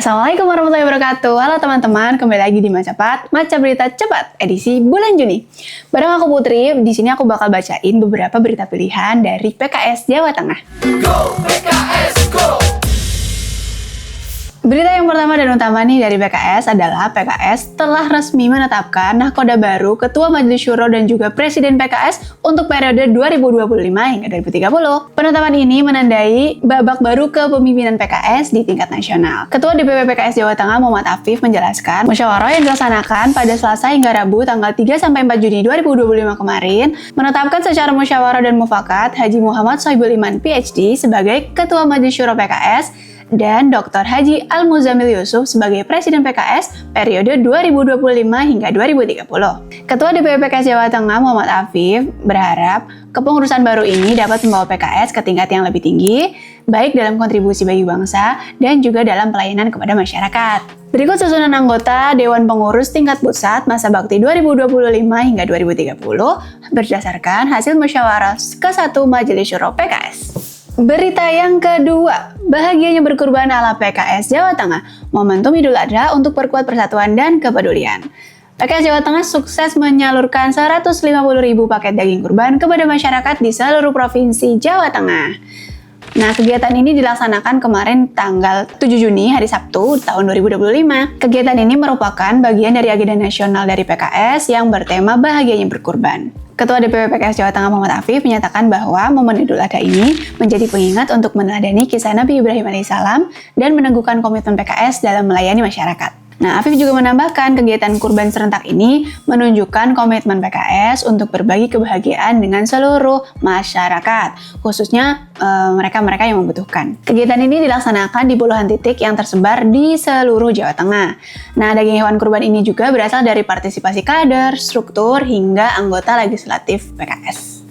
Assalamualaikum warahmatullahi wabarakatuh. Halo teman-teman, kembali lagi di Macapat, Maca Berita Cepat edisi bulan Juni. Bareng aku Putri, di sini aku bakal bacain beberapa berita pilihan dari PKS Jawa Tengah. Go PKS, go! Berita yang pertama dan utama nih dari PKS adalah PKS telah resmi menetapkan nahkoda baru Ketua Majelis Syuro dan juga Presiden PKS untuk periode 2025 hingga 2030. Penetapan ini menandai babak baru kepemimpinan PKS di tingkat nasional. Ketua DPP PKS Jawa Tengah Muhammad Afif menjelaskan, musyawarah yang dilaksanakan pada Selasa hingga Rabu tanggal 3-4 Juni 2025 kemarin menetapkan secara musyawarah dan mufakat Haji Muhammad Sohibul Iman PhD sebagai Ketua Majelis Syuro PKS dan Dr. Haji Al-Muzamil Yusuf sebagai Presiden PKS periode 2025 hingga 2030. Ketua DPP PKS Jawa Tengah Muhammad Afif berharap kepengurusan baru ini dapat membawa PKS ke tingkat yang lebih tinggi, baik dalam kontribusi bagi bangsa dan juga dalam pelayanan kepada masyarakat. Berikut susunan anggota Dewan Pengurus tingkat pusat masa bakti 2025 hingga 2030 berdasarkan hasil musyawarah ke-1 Majelis Syuro PKS. Berita yang kedua, bahagianya berkurban ala PKS Jawa Tengah, momentum Idul Adha untuk perkuat persatuan dan kepedulian. PKS Jawa Tengah sukses menyalurkan 150.000 paket daging kurban kepada masyarakat di seluruh provinsi Jawa Tengah. Nah, kegiatan ini dilaksanakan kemarin tanggal 7 Juni, hari Sabtu, tahun 2025. Kegiatan ini merupakan bagian dari agenda nasional dari PKS yang bertema bahagianya berkurban. Ketua DPP PKS Jawa Tengah Muhammad Afif menyatakan bahwa momen Idul Adha ini menjadi pengingat untuk meneladani kisah Nabi Ibrahim alaihissalam dan meneguhkan komitmen PKS dalam melayani masyarakat. Nah, Afif juga menambahkan kegiatan kurban serentak ini menunjukkan komitmen PKS untuk berbagi kebahagiaan dengan seluruh masyarakat, khususnya mereka-mereka yang membutuhkan. Kegiatan ini dilaksanakan di puluhan titik yang tersebar di seluruh Jawa Tengah. Nah, daging hewan kurban ini juga berasal dari partisipasi kader, struktur, hingga anggota legislatif PKS.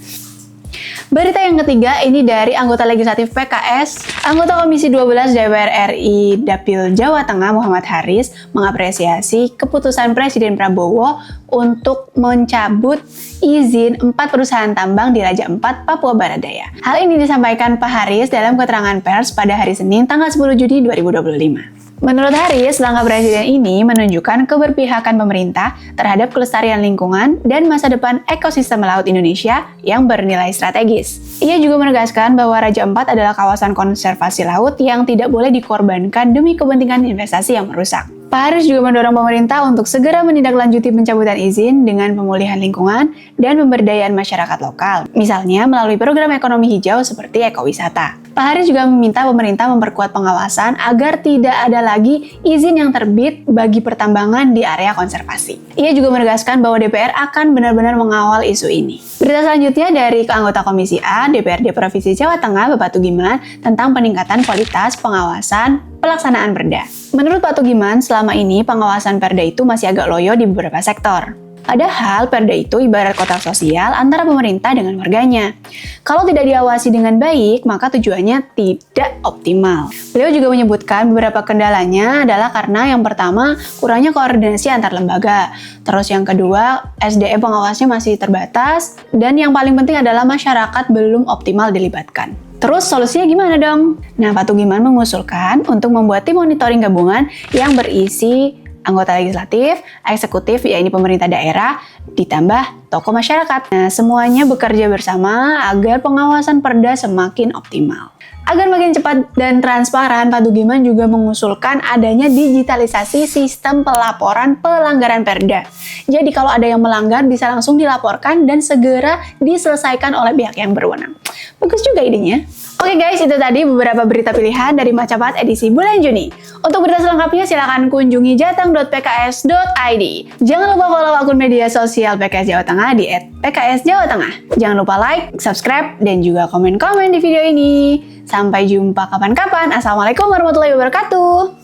Berita yang ketiga ini dari anggota legislatif PKS, anggota Komisi 12 DPR RI Dapil Jawa Tengah Muhammad Haris mengapresiasi keputusan Presiden Prabowo untuk mencabut izin 4 perusahaan tambang di Raja Ampat, Papua Barat Daya. Hal ini disampaikan Pak Haris dalam keterangan pers pada hari Senin tanggal 10 Juni 2025. Menurut Haris, langkah Presiden ini menunjukkan keberpihakan pemerintah terhadap kelestarian lingkungan dan masa depan ekosistem laut Indonesia yang bernilai strategis. Ia juga menegaskan bahwa Raja Ampat adalah kawasan konservasi laut yang tidak boleh dikorbankan demi kepentingan investasi yang merusak. Pak Haris juga mendorong pemerintah untuk segera menindaklanjuti pencabutan izin dengan pemulihan lingkungan dan pemberdayaan masyarakat lokal, misalnya melalui program ekonomi hijau seperti ekowisata. Pak Haris juga meminta pemerintah memperkuat pengawasan agar tidak ada lagi izin yang terbit bagi pertambangan di area konservasi. Ia juga menegaskan bahwa DPR akan benar-benar mengawal isu ini. Berita selanjutnya dari anggota Komisi A DPRD Provinsi Jawa Tengah Bapak Tugiman tentang peningkatan kualitas pengawasan pelaksanaan Perda. Menurut Pak Tugiman, selama ini pengawasan Perda itu masih agak loyo di beberapa sektor. Padahal Perda itu ibarat kotak sosial antara pemerintah dengan warganya. Kalau tidak diawasi dengan baik, maka tujuannya tidak optimal. Beliau juga menyebutkan beberapa kendalanya adalah karena yang pertama, kurangnya koordinasi antar lembaga. Terus yang kedua, SDM pengawasnya masih terbatas. Dan yang paling penting adalah masyarakat belum optimal dilibatkan. Terus solusinya gimana dong? Nah, Pak Tugiman mengusulkan untuk membuat tim monitoring gabungan yang berisi anggota legislatif, eksekutif, yaitu pemerintah daerah, ditambah tokoh masyarakat. Nah, semuanya bekerja bersama agar pengawasan Perda semakin optimal. Agar makin cepat dan transparan, Pak Tugiman juga mengusulkan adanya digitalisasi sistem pelaporan pelanggaran Perda. Jadi kalau ada yang melanggar bisa langsung dilaporkan dan segera diselesaikan oleh pihak yang berwenang. Bagus juga idenya. Oke guys, itu tadi beberapa berita pilihan dari Macapat edisi bulan Juni. Untuk berita selengkapnya silahkan kunjungi jateng.pks.id. Jangan lupa follow akun media sosial PKS Jawa Tengah di @pksjawatengah. Jangan lupa like, subscribe, dan juga komen-komen di video ini. Sampai jumpa kapan-kapan. Assalamualaikum warahmatullahi wabarakatuh.